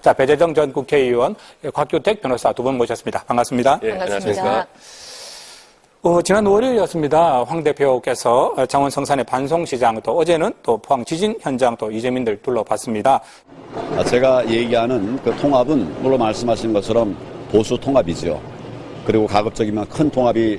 자, 배재정 전 국회의원, 곽규택 변호사 두 분 모셨습니다. 반갑습니다. 예, 반갑습니다. 지난 월요일이었습니다. 황 대표께서 창원 성산의 반송시장, 또 어제는 또 포항 지진 현장 또 이재민들 둘러봤습니다. 제가 얘기하는 그 통합은 물론 말씀하신 것처럼 보수 통합이죠. 그리고 가급적이면 큰 통합이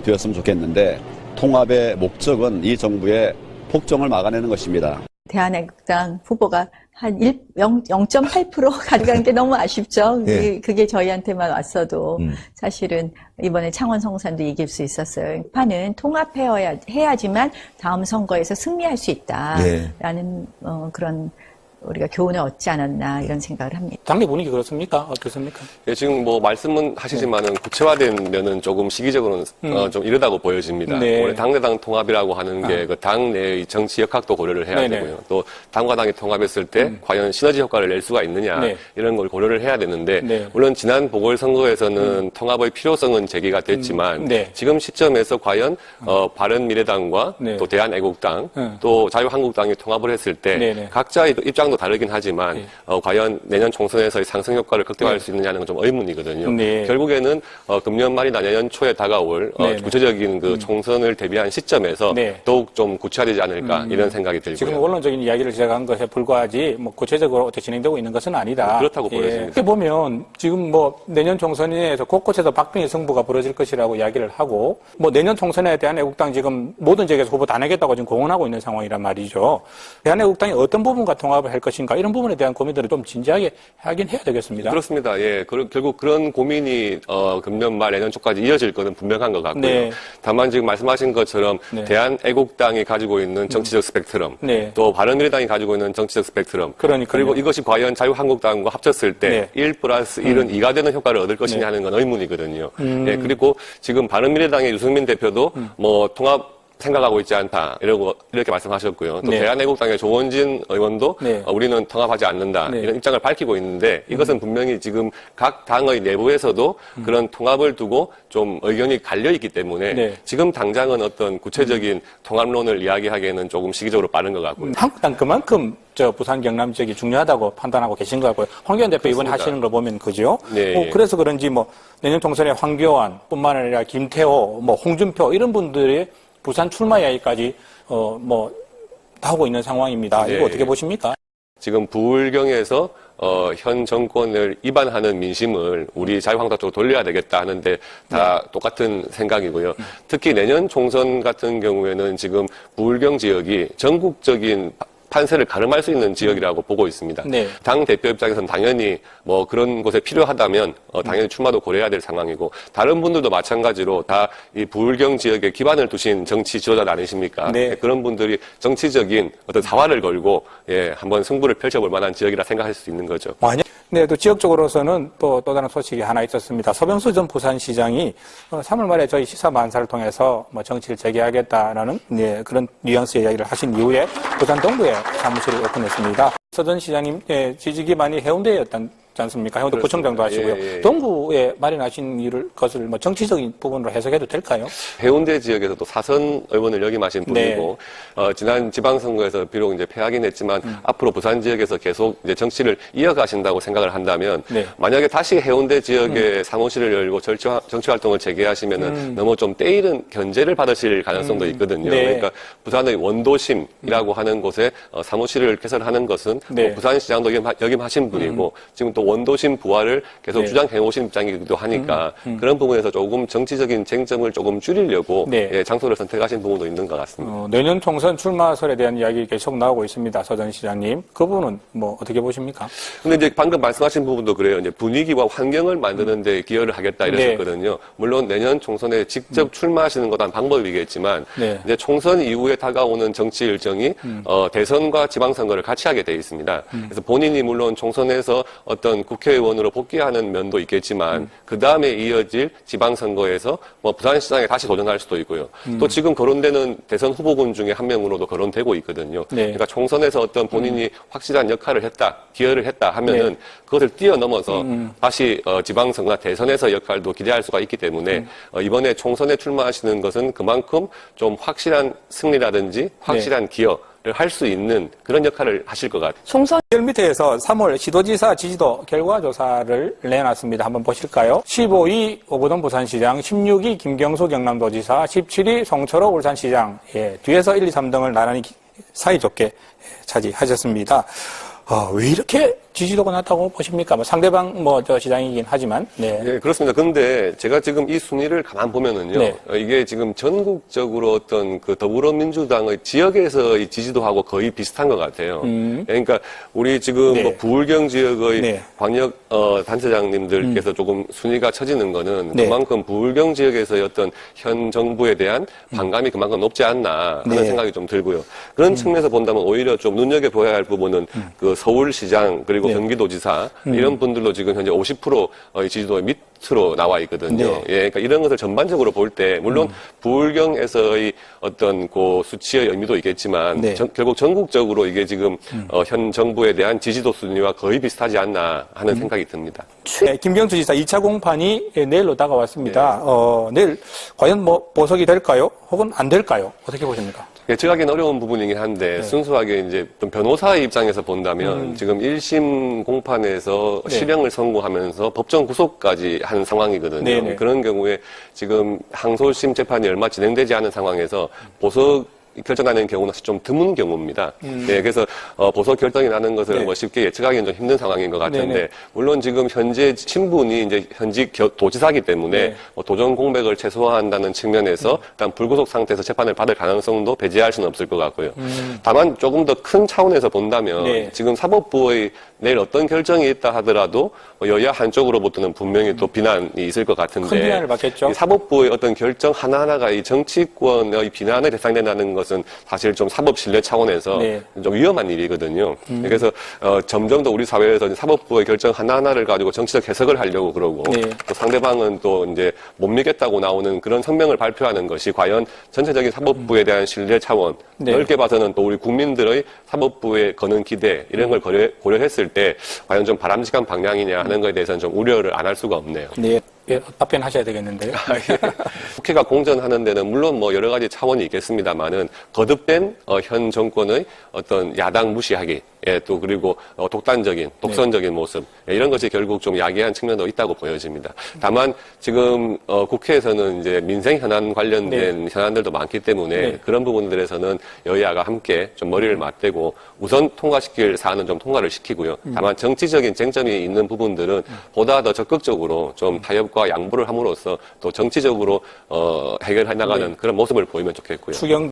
되었으면 좋겠는데 통합의 목적은 이 정부의 폭정을 막아내는 것입니다. 대한애국당 후보가 한 0.8% 가져가는 게 너무 아쉽죠. 예. 그게 저희한테만 왔어도 사실은 이번에 창원 성산도 이길 수 있었어요. 판은 통합해야지만 다음 선거에서 승리할 수 있다라는 그런 우리가 교훈을 얻지 않았나 이런 생각을 합니다. 당내 분위기 그렇습니까? 어떻습니까? 예, 지금 뭐 말씀은 하시지만은 구체화된 면은 조금 시기적으로는 좀 이르다고 보여집니다. 네. 원래 당내당 통합이라고 하는 게 그 당내의 정치 역학도 고려를 해야 네네. 되고요. 또 당과 당이 통합했을 때 과연 시너지 효과를 낼 수가 있느냐 네. 이런 걸 고려를 해야 되는데 네. 물론 지난 보궐선거에서는 통합의 필요성은 제기가 됐지만 네. 지금 시점에서 과연 바른미래당과 네. 또 대한애국당 또 자유한국당이 통합을 했을 때 네네. 각자의 입장도 다르긴 하지만 네. 과연 내년 총선에서의 상승 효과를 극대화할 수 있느냐는 건 좀 의문이거든요. 네. 결국에는 금년 말이나 내년 초에 다가올 네네. 구체적인 그 총선을 대비한 시점에서 네. 더욱 좀 구체화되지 않을까 이런 생각이 들고요. 지금 원론적인 이야기를 시작한 것에 불과하지 뭐 구체적으로 어떻게 진행되고 있는 것은 아니다. 그렇다고 보여집니다. 이렇게 보면 지금 뭐 내년 총선에서 곳곳에서 박빙의 승부가 벌어질 것이라고 이야기를 하고 뭐 내년 총선에 대한애국당 지금 모든 지역에서 후보 다 내겠다고 지금 공언하고 있는 상황이란 말이죠. 대한애국당이 어떤 부분과 통합을 할 것인가 이런 부분에 대한 고민들을 좀 진지하게 하긴 해야 되겠습니다. 그렇습니다. 예, 결국 그런 고민이 금년 말 내년 초까지 이어질 것은 분명한 것 같고요. 네. 다만 지금 말씀하신 것처럼 네. 대한애국당이 가지고 있는 정치적 스펙트럼, 네. 또 바른미래당이 가지고 있는 정치적 스펙트럼, 그러니까요. 그리고 이것이 과연 자유한국당과 합쳤을 때 네. 1+1은 2가 되는 효과를 얻을 것이냐 네. 하는 건 의문이거든요. 예, 그리고 지금 바른미래당의 유승민 대표도 뭐 통합 생각하고 있지 않다 이렇게 말씀하셨고요. 또 네. 대한애국당의 조원진 의원도 네. 우리는 통합하지 않는다 네. 이런 입장을 밝히고 있는데 이것은 분명히 지금 각 당의 내부에서도 그런 통합을 두고 좀 의견이 갈려 있기 때문에 네. 지금 당장은 어떤 구체적인 통합론을 이야기하기에는 조금 시기적으로 빠른 것 같고요. 한국당 그만큼 부산 경남 지역이 중요하다고 판단하고 계신 것 같고요. 황교안 대표 이번에 그렇습니다. 하시는 걸 보면 그죠? 네, 예. 그래서 그런지 뭐 내년 총선에 황교안뿐만 아니라 김태호, 뭐 홍준표 이런 분들이 부산 출마 이야기까지 하고 있는 상황입니다. 네. 이거 어떻게 보십니까? 지금 부울경에서 현 정권을 위반하는 민심을 우리 자유한국당 쪽으로 돌려야 되겠다 하는데 다 똑같은 생각이고요. 특히 내년 총선 같은 경우에는 지금 부울경 지역이 전국적인 판세를 가름할 수 있는 지역이라고 보고 있습니다. 네. 당 대표 입장에서는 당연히 뭐 그런 곳에 필요하다면 당연히 출마도 고려해야 될 상황이고 다른 분들도 마찬가지로 다 이 부울경 지역에 기반을 두신 정치 지도자 아니십니까? 네. 그런 분들이 정치적인 어떤 사활을 걸고 한번 승부를 펼쳐볼 만한 지역이라 생각할 수 있는 거죠. 네, 또 지역적으로서는 또 다른 소식이 하나 있었습니다. 서병수 전 부산시장이 3월 말에 저희 시사만사를 통해서 뭐 정치를 재개하겠다라는 그런 뉘앙스의 이야기를 하신 이후에 부산 동구에 사무실을 오픈했습니다. 서 전 시장님 지지 기반이 해운대였지 않습니까? 해운대 구청장도 하시고요. 예. 동구에 마련하신 것을 뭐 정치적인 부분으로 해석해도 될까요? 해운대 지역에서도 사선 의원을 역임하신 분이고 네. 지난 지방선거에서 비록 이제 패하긴 했지만 앞으로 부산 지역에서 계속 이제 정치를 이어가신다고 생각을 한다면 네. 만약에 다시 해운대 지역에 사무실을 열고 정치 활동을 재개하시면은 너무 좀 때이른 견제를 받으실 가능성도 있거든요. 네. 그러니까 부산의 원도심이라고 하는 곳에 사무실을 개설하는 것은 네. 뭐 부산시장도 역임하신 분이고 지금 또 원도심 부활을 계속 네. 주장해 오신 입장이기도 하니까 그런 부분에서 조금 정치적인 쟁점을 조금 줄이려고 네. 장소를 선택하신 부분도 있는 것 같습니다. 내년 총선 출마설에 대한 이야기 계속 나오고 있습니다. 서 전 시장님. 그 부분은 뭐 어떻게 보십니까? 근데 이제 방금 말씀하신 부분도 그래요. 이제 분위기와 환경을 만드는 데 기여를 하겠다 이러셨거든요. 네. 물론 내년 총선에 직접 출마하시는 것도 한 방법이겠지만 네. 이제 총선 이후에 다가오는 정치 일정이 대선과 지방선거를 같이 하게 돼 있습니다. 그래서 본인이 물론 총선에서 어떤 어떤 국회의원으로 복귀하는 면도 있겠지만 그 다음에 이어질 지방선거에서 뭐 부산시장에 다시 도전할 수도 있고요. 또 지금 거론되는 대선 후보군 중에 한 명으로도 거론되고 있거든요. 네. 그러니까 총선에서 어떤 본인이 확실한 역할을 했다, 기여를 했다 하면은 네. 그것을 뛰어넘어서 다시 지방선거나 대선에서 역할도 기대할 수가 있기 때문에 이번에 총선에 출마하시는 것은 그만큼 좀 확실한 승리라든지 확실한 기여 할 수 있는 그런 역할을 하실 것 같아요. 총선 밑에서 3월 시도지사 지지도 결과조사를 내놨습니다. 한번 보실까요? 15위 오거돈 부산시장, 16위 김경수 경남도지사, 17위 송철호 울산시장, 예, 뒤에서 1, 2, 3등을 나란히 사이좋게 차지하셨습니다. 왜 이렇게 지지도가 낮다고 보십니까? 뭐 상대방 저 시장이긴 하지만. 네. 네, 그렇습니다. 그런데 제가 지금 이 순위를 가만 보면은요. 네. 이게 지금 전국적으로 어떤 그 더불어민주당의 지역에서의 지지도하고 거의 비슷한 것 같아요. 그러니까 우리 지금 네. 뭐 부울경 지역의 네. 광역 단체장님들께서 조금 순위가 처지는 거는 네. 그만큼 부울경 지역에서의 어떤 현 정부에 대한 반감이 그만큼 높지 않나 하는 네. 생각이 좀 들고요. 그런 측면에서 본다면 오히려 좀 눈여겨보아야 할 부분은 그 서울시장 그리고 네. 경기도지사 이런 분들도 지금 현재 50%의 지지도의 밑으로 나와 있거든요. 네. 예, 그러니까 이런 것을 전반적으로 볼 때 물론 부울경에서의 어떤 그 수치의 의미도 있겠지만 네. 결국 전국적으로 이게 지금 현 정부에 대한 지지도 순위와 거의 비슷하지 않나 하는 생각이 듭니다. 네, 김경수 지사 2차 공판이 내일로 다가왔습니다. 내일 과연 보석이 될까요? 혹은 안 될까요? 어떻게 보십니까? 예측하기는 어려운 부분이긴 한데 네. 순수하게 이제 좀 변호사의 입장에서 본다면 지금 1심 공판에서 네. 실형을 선고하면서 법정 구속까지 한 상황이거든요. 네네. 그런 경우에 지금 항소심 재판이 얼마 진행되지 않은 상황에서 보석 결정나는 경우는 사실 좀 드문 경우입니다. 네, 그래서 보석 결정이 나는 것을 네. 뭐 쉽게 예측하기는 좀 힘든 상황인 것 같은데 네네. 물론 지금 현재 신분이 이제 현직 도지사기 때문에 네. 도전 공백을 최소화한다는 측면에서 일단 불구속 상태에서 재판을 받을 가능성도 배제할 수는 없을 것 같고요. 다만 조금 더 큰 차원에서 본다면 네. 지금 사법부의 내일 어떤 결정이 있다 하더라도 여야 한쪽으로부터는 분명히 또 비난이 있을 것 같은데 큰 비난을 받겠죠. 이 사법부의 어떤 결정 하나하나가 이 정치권의 비난에 대상된다는 것은 사실 좀 사법 신뢰 차원에서 네. 좀 위험한 일이거든요. 그래서 점점 더 우리 사회에서 사법부의 결정 하나하나를 가지고 정치적 해석을 하려고 그러고 네. 또 상대방은 또 이제 못 믿겠다고 나오는 그런 성명을 발표하는 것이 과연 전체적인 사법부에 대한 신뢰 차원 네. 넓게 봐서는 또 우리 국민들의 사법부에 거는 기대 이런 걸 고려했을 때 과연 좀 바람직한 방향이냐 하는 것에 대해서는 좀 우려를 안 할 수가 없네요. 네, 답변하셔야 되겠는데요. 국회가 공전하는 데는 물론 뭐 여러 가지 차원이 있겠습니다만은 거듭된 현 정권의 어떤 야당 무시하기, 예, 또 그리고 독단적인, 독선적인 모습 이런 것이 결국 좀 야기한 측면도 있다고 보여집니다. 다만 지금 국회에서는 이제 민생 현안 관련된 현안들도 많기 때문에 그런 부분들에서는 여야가 함께 좀 머리를 맞대고 우선 통과시킬 사안은 좀 통과를 시키고요. 다만 정치적인 쟁점이 있는 부분들은 보다 더 적극적으로 좀 타협과 양보를 함으로써 또 정치적으로 해결해 나가는 그런 모습을 보이면 좋겠고요. 추경